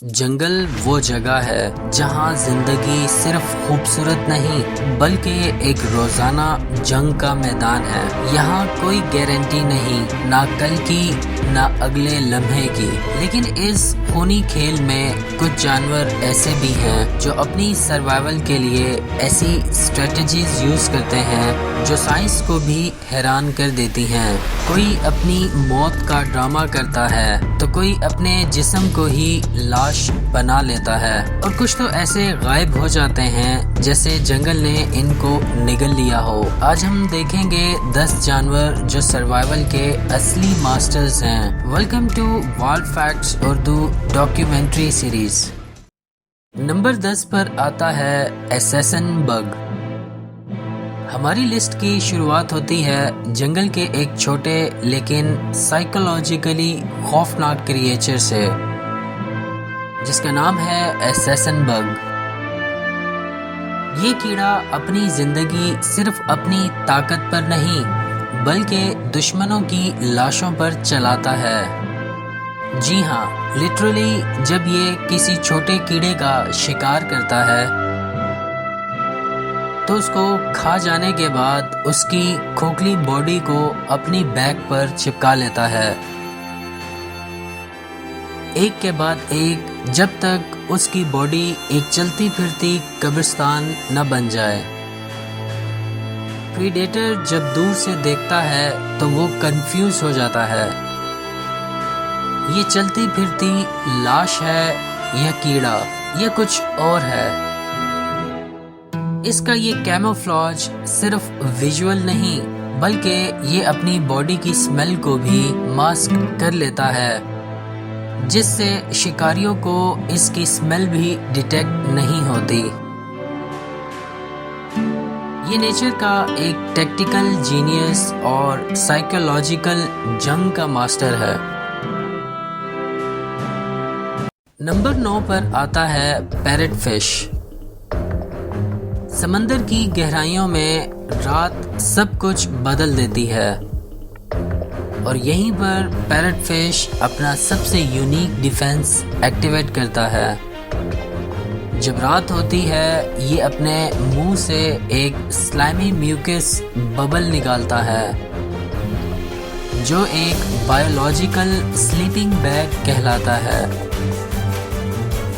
जंगल वो जगह है जहाँ जिंदगी सिर्फ खूबसूरत नहीं बल्कि एक रोजाना जंग का मैदान है। यहाँ कोई गारंटी नहीं, ना कल की ना अगले लम्हे की। लेकिन इस खूनी खेल में कुछ जानवर ऐसे भी हैं जो अपनी सर्वाइवल के लिए ऐसी स्ट्रेटजीज यूज करते हैं जो साइंस को भी हैरान कर देती हैं। कोई अपनी मौत का ड्रामा करता है तो कोई अपने जिस्म को ही लाश बना लेता है, और कुछ तो ऐसे गायब हो जाते हैं जैसे जंगल ने इनको निगल लिया हो। आज हम देखेंगे 10 जानवर जो सर्वाइवल के असली मास्टर्स हैं। Welcome to wild facts Urdu documentary series. Number 10 पर आता है असैसिन बग। हमारी लिस्ट की शुरुआत होती है जंगल के एक छोटे लेकिन साइकोलॉजिकली खौफनाक क्रिएचर से, जिसका नाम है असैसिन बग। ये कीड़ा अपनी जिंदगी सिर्फ अपनी ताकत पर नहीं बल्कि दुश्मनों की लाशों पर चलाता है। जी हाँ, लिटरली जब ये किसी छोटे कीड़े का शिकार करता है तो उसको खा जाने के बाद उसकी खोखली बॉडी को अपनी बैक पर चिपका लेता है, एक के बाद एक, जब तक उसकी बॉडी एक चलती फिरती कब्रिस्तान न बन जाए। प्रीडेटर जब दूर से देखता है तो वो कंफ्यूज हो जाता है, ये चलती फिरती लाश है या कीड़ा या कुछ और है। इसका ये कैमोफ्लेज सिर्फ विजुअल नहीं बल्कि ये अपनी बॉडी की स्मेल को भी मास्क कर लेता है, जिससे शिकारियों को इसकी स्मेल भी डिटेक्ट नहीं होती। ये नेचर का एक टैक्टिकल जीनियस और साइकोलॉजिकल जंग का मास्टर है। नंबर 9 पर आता है पैरेट फिश। समंदर की गहराइयों में रात सब कुछ बदल देती है और यहीं पर पैरेट फिश अपना सबसे यूनिक डिफेंस एक्टिवेट करता है। जब रात होती है ये अपने मुंह से एक स्लाइमी म्यूकस बबल निकालता है जो एक बायोलॉजिकल स्लीपिंग बैग कहलाता है।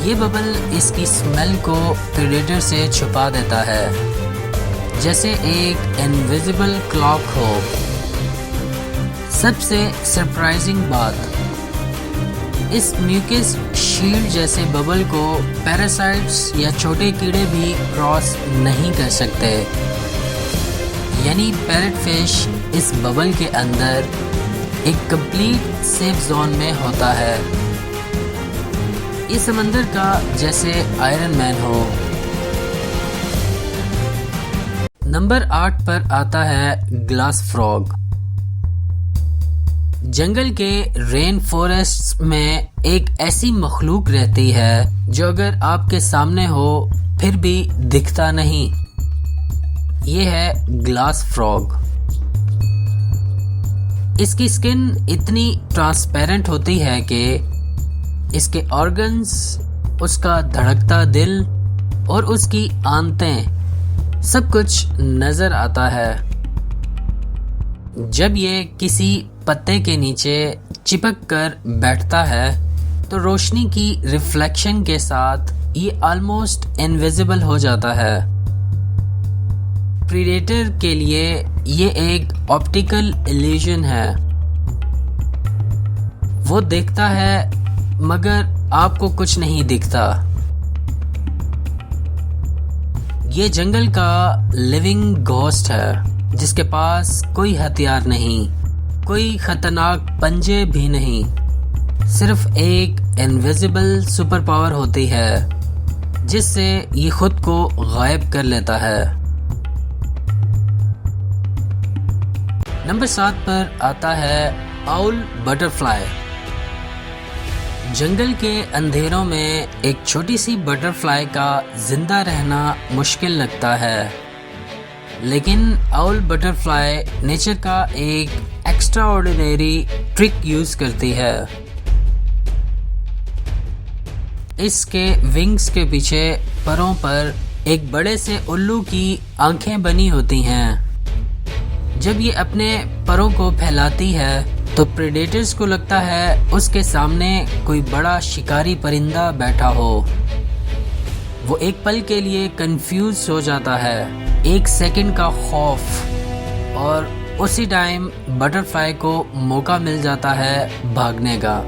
ये बबल इसकी स्मेल को प्रेडेटर से छुपा देता है, जैसे एक इनविजिबल क्लॉक हो। सबसे सरप्राइजिंग बात, इस म्यूकस शील्ड जैसे बबल को पैरासाइट्स या छोटे कीड़े भी क्रॉस नहीं कर सकते। यानी पैरेट फिश इस बबल के अंदर एक कंप्लीट सेफ जोन में होता है। ये समंदर का जैसे आयरन मैन हो। नंबर 8 पर आता है ग्लास फ्रॉग। जंगल के रेन फॉरेस्ट में एक ऐसी मखलूक रहती है जो अगर आपके सामने हो फिर भी दिखता नहीं। ये है ग्लास फ्रॉग। इसकी स्किन इतनी ट्रांसपेरेंट होती है कि इसके ऑर्गन्स, उसका धड़कता दिल और उसकी आंतें सब कुछ नजर आता है। जब ये किसी पत्ते के नीचे चिपक कर बैठता है तो रोशनी की रिफ्लेक्शन के साथ ये ऑलमोस्ट इनविजिबल हो जाता है। प्रीडेटर के लिए ये एक ऑप्टिकल इल्यूजन है। वो देखता है मगर आपको कुछ नहीं दिखता। ये जंगल का लिविंग घोस्ट है जिसके पास कोई हथियार नहीं, कोई खतरनाक पंजे भी नहीं, सिर्फ एक इनविजिबल सुपर पावर होती है जिससे ये खुद को गायब कर लेता है। नंबर 7 पर आता है आउल बटरफ्लाई। जंगल के अंधेरों में एक छोटी सी बटरफ्लाई का जिंदा रहना मुश्किल लगता है, लेकिन आउल बटरफ्लाई नेचर का एक एक्स्ट्राऑर्डिनरी ट्रिक यूज करती है। इसके विंग्स के पीछे परों पर एक बड़े से उल्लू की आंखें बनी होती हैं। जब ये अपने परों को फैलाती है तो प्रेडेटर्स को लगता है उसके सामने कोई बड़ा शिकारी परिंदा बैठा हो। वो एक पल के लिए कंफ्यूज हो जाता है, एक सेकंड का खौफ, और उसी टाइम बटरफ्लाई को मौका मिल जाता है भागने का।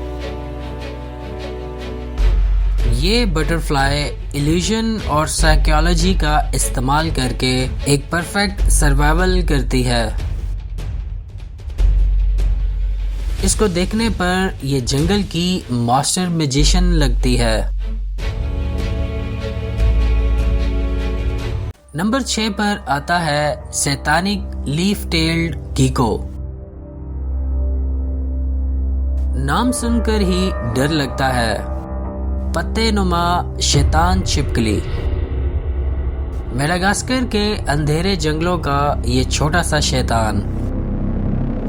ये बटरफ्लाई इल्यूजन और साइकोलॉजी का इस्तेमाल करके एक परफेक्ट सर्वाइवल करती है। इसको देखने पर ये जंगल की मास्टर मैजिशियन लगती है। नंबर 6 पर आता है सैतानिक लीफ टेल्ड गीको। नाम सुनकर ही डर लगता है। पत्ते नुमा शैतान छिपकली। मेडागास्कर के अंधेरे जंगलों का ये छोटा सा शैतान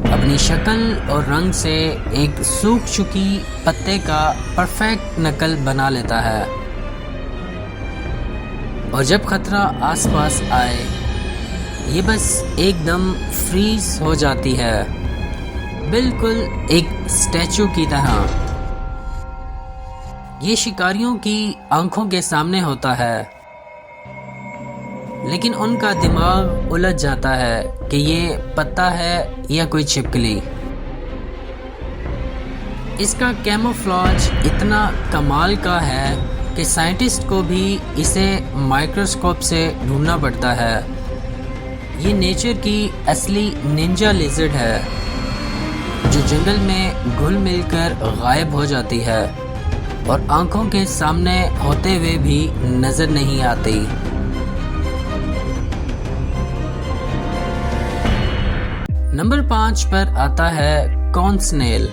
अपनी शक्ल और रंग से एक सूख चुकी पत्ते का परफेक्ट नकल बना लेता है, और जब खतरा आसपास आए ये बस एकदम फ्रीज हो जाती है, बिल्कुल एक स्टैचू की तरह। ये शिकारियों की आंखों के सामने होता है, लेकिन उनका दिमाग उलझ जाता है कि ये पत्ता है या कोई छिपकली। इसका कैमोफ्लेज इतना कमाल का है कि साइंटिस्ट को भी इसे माइक्रोस्कोप से ढूंढना पड़ता है। ये नेचर की असली निंजा लिजर्ड है जो जंगल में घुल मिलकर गायब हो जाती है और आंखों के सामने होते हुए भी नजर नहीं आती। नंबर 5 पर आता है कॉर्न स्नेल।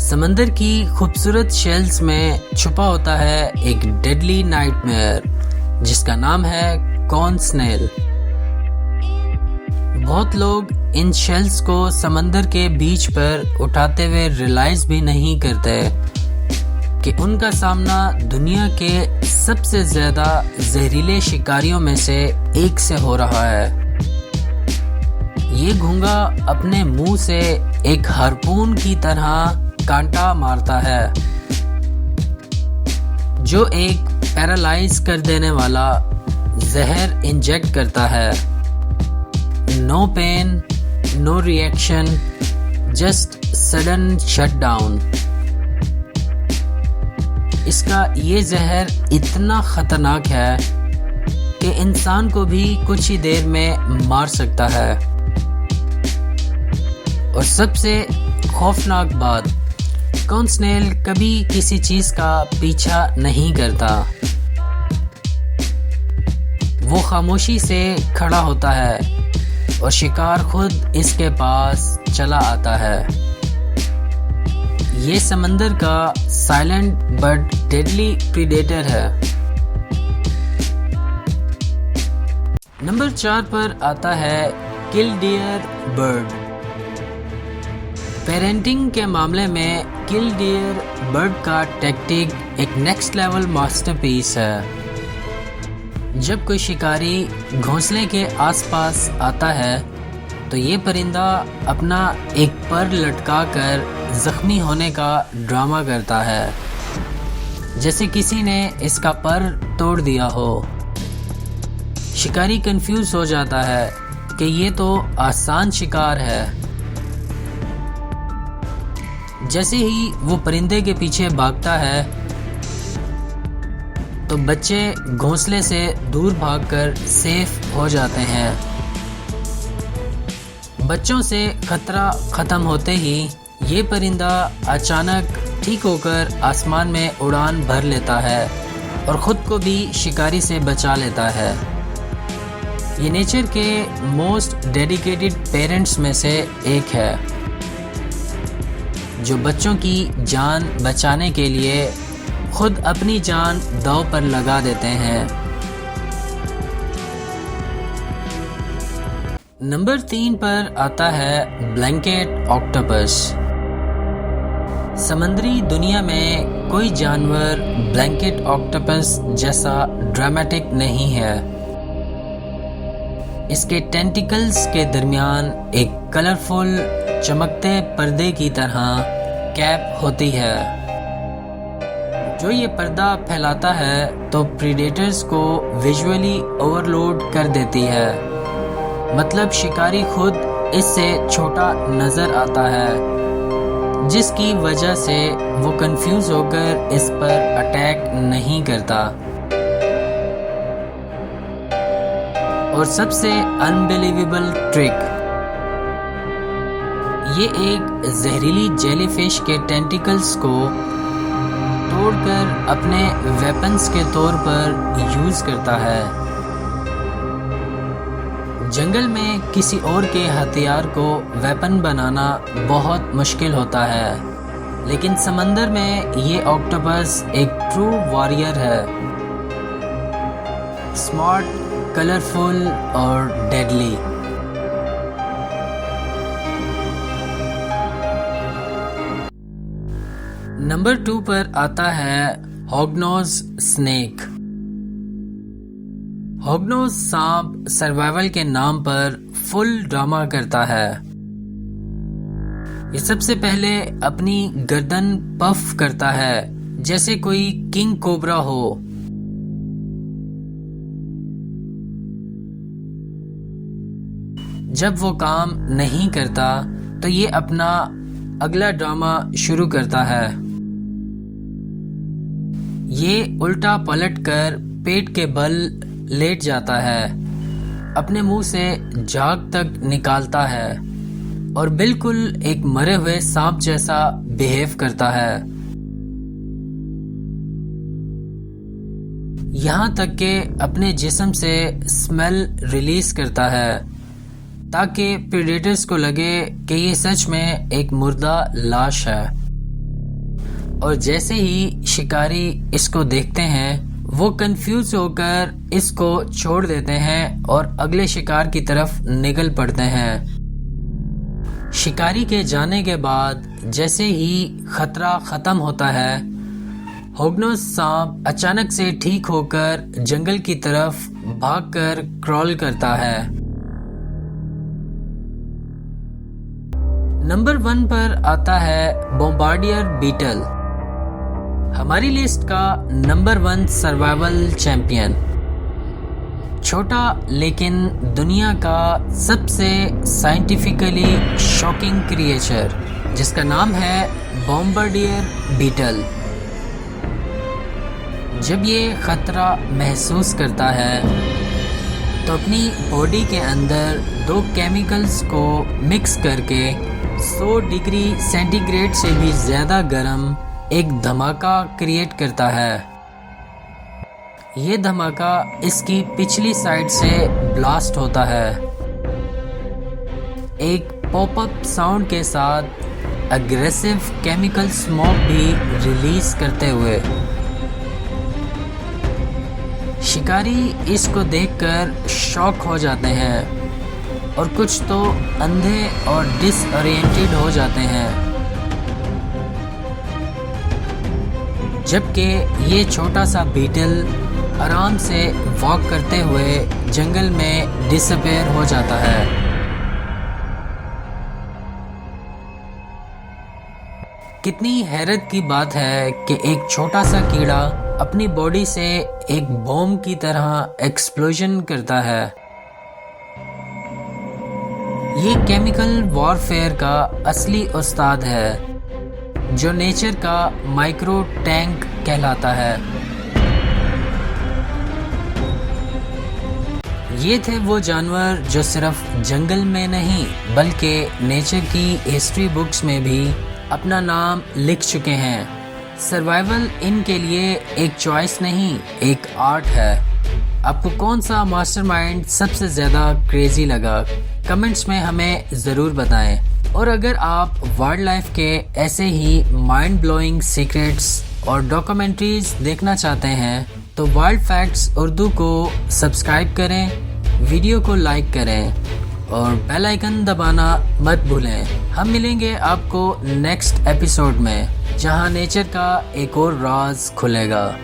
समंदर की खूबसूरत शेल्स में छुपा होता है एक डेडली नाइटमेयर जिसका नाम है कॉर्न स्नेल। बहुत लोग इन शेल्स को समंदर के बीच पर उठाते हुए रियलाइज भी नहीं करते कि उनका सामना दुनिया के सबसे ज्यादा जहरीले शिकारियों में से एक से हो रहा है। ये घोंघा अपने मुंह से एक हार्पून की तरह कांटा मारता है जो एक पैरालाइज कर देने वाला जहर इंजेक्ट करता है। No pain, no reaction, just sudden shutdown. इसका ये जहर इतना खतरनाक है कि इंसान को भी कुछ ही देर में मार सकता है। और सबसे खौफनाक बात, कॉर्न स्नेल कभी किसी चीज का पीछा नहीं करता। वो खामोशी से खड़ा होता है और शिकार खुद इसके पास चला आता है। ये समंदर का साइलेंट बट डेडली प्रीडेटर है। नंबर 4 पर आता है किलडियर बर्ड। पेरेंटिंग के मामले में किलडियर बर्ड का टैक्टिक एक नेक्स्ट लेवल मास्टरपीस है। जब कोई शिकारी घोंसले के आसपास आता है तो ये परिंदा अपना एक पर लटकाकर जख्मी होने का ड्रामा करता है, जैसे किसी ने इसका पर तोड़ दिया हो। शिकारी कंफ्यूज हो जाता है कि ये तो आसान शिकार है। जैसे ही वो परिंदे के पीछे भागता है तो बच्चे घोंसले से दूर भागकर सेफ हो जाते हैं। बच्चों से खतरा खत्म होते ही ये परिंदा अचानक ठीक होकर आसमान में उड़ान भर लेता है और खुद को भी शिकारी से बचा लेता है। ये नेचर के मोस्ट डेडिकेटेड पेरेंट्स में से एक है जो बच्चों की जान बचाने के लिए खुद अपनी जान दांव पर लगा देते हैं। नंबर 3 पर आता है ब्लैंकेट ऑक्टोपस। समुद्री दुनिया में कोई जानवर ब्लैंकेट ऑक्टोपस जैसा ड्रामेटिक नहीं है। इसके टेंटिकल्स के दरमियान एक कलरफुल चमकते पर्दे की तरह कैप होती है, जो ये पर्दा फैलाता है तो प्रीडेटर्स को विजुअली ओवरलोड कर देती है। मतलब शिकारी खुद इससे छोटा नजर आता है, जिसकी वजह से वो कंफ्यूज होकर इस पर अटैक नहीं करता। और सबसे अनबिलीवेबल ट्रिक, ये एक जहरीली जेलीफिश के टेंटिकल्स को तोड़कर अपने वेपन्स के तौर पर यूज करता है। जंगल में किसी और के हथियार को वेपन बनाना बहुत मुश्किल होता है, लेकिन समंदर में ये ऑक्टोपस एक ट्रू वॉरियर है, स्मार्ट, कलरफुल और डेडली। नंबर 2 पर आता है हॉगनोज स्नेक। हॉगनोज सांप सर्वाइवल के नाम पर फुल ड्रामा करता है। ये सबसे पहले अपनी गर्दन पफ करता है जैसे कोई किंग कोबरा हो। जब वो काम नहीं करता तो ये अपना अगला ड्रामा शुरू करता है। ये उल्टा पलटकर पेट के बल लेट जाता है, अपने मुंह से झाग तक निकालता है और बिल्कुल एक मरे हुए सांप जैसा बिहेव करता है। यहाँ तक कि अपने जिस्म से स्मेल रिलीज करता है ताकि प्रेडेटर्स को लगे कि ये सच में एक मुर्दा लाश है। और जैसे ही शिकारी इसको देखते हैं वो कंफ्यूज होकर इसको छोड़ देते हैं और अगले शिकार की तरफ निकल पड़ते हैं। शिकारी के जाने के बाद जैसे ही खतरा खत्म होता है, हॉगनोज सांप अचानक से ठीक होकर जंगल की तरफ भागकर क्रॉल करता है। नंबर 1 पर आता है बॉम्बार्डियर बीटल, हमारी लिस्ट का नंबर 1 सर्वाइवल चैंपियन। छोटा लेकिन दुनिया का सबसे साइंटिफिकली शॉकिंग क्रिएचर, जिसका नाम है बॉम्बार्डियर बीटल। जब ये खतरा महसूस करता है तो अपनी बॉडी के अंदर 2 केमिकल्स को मिक्स करके 100 डिग्री सेंटीग्रेड से भी ज्यादा गर्म एक धमाका क्रिएट करता है। ये धमाका इसकी पिछली साइड से ब्लास्ट होता है, एक पॉपअप साउंड के साथ अग्रेसिव केमिकल स्मोक भी रिलीज करते हुए। शिकारी इसको देखकर शॉक हो जाते हैं और कुछ तो अंधे और डिसओरिएंटेड हो जाते हैं, जबकि ये छोटा सा बीटल आराम से वॉक करते हुए जंगल में डिसअपीयर हो जाता है। कितनी हैरत की बात है कि एक छोटा सा कीड़ा अपनी बॉडी से एक बॉम्ब की तरह एक्सप्लोजन करता है। ये केमिकल वॉरफेयर का असली उस्ताद है, जो नेचर का माइक्रो टैंक कहलाता है। ये थे वो जानवर जो सिर्फ जंगल में नहीं बल्कि नेचर की हिस्ट्री बुक्स में भी अपना नाम लिख चुके हैं। सर्वाइवल इनके लिए एक चॉइस नहीं, एक आर्ट है। आपको कौन सा मास्टरमाइंड सबसे ज़्यादा क्रेजी लगा? कमेंट्स में हमें ज़रूर बताएं। और अगर आप वाइल्ड लाइफ के ऐसे ही माइंड ब्लोइंग सीक्रेट्स और डॉक्यूमेंट्रीज देखना चाहते हैं तो वाइल्ड फैक्ट्स उर्दू को सब्सक्राइब करें, वीडियो को लाइक करें और बेल आइकन दबाना मत भूलें। हम मिलेंगे आपको नेक्स्ट एपिसोड में, जहां नेचर का एक और राज खुलेगा।